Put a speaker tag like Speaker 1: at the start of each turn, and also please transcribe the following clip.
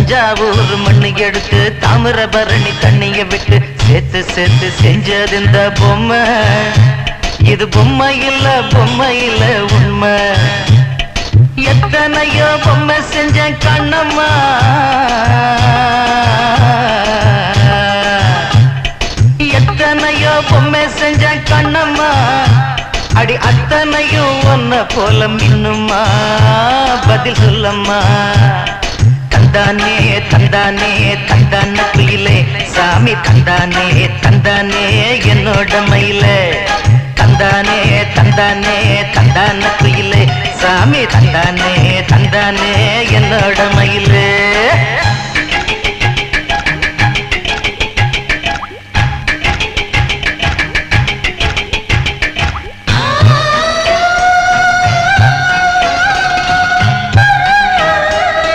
Speaker 1: தஞ்சாவூர் மண்ணு எடுத்து தாமிரபரணி தண்ணிய விட்டு சேர்த்து சேர்த்து செஞ்சது இந்த பொம்மை. இது பொம்மை இல்ல உண்மை. எத்தனையோ பொம்மை செஞ்ச கண்ணம்மா, எத்தனையோ பொம்மை செஞ்ச கண்ணம்மா. அடி அத்தனையும் ஒன்ன போல மின்னுமா, பதில் சொல்லம்மா. தந்தானே தந்தானே தந்தான குயிலே சாமி, தந்தானே தந்தானே என்னோட மயிலே. தந்தானே தந்தானே தந்தான குயிலே சாமி, தந்தானே தந்தானே என்னோட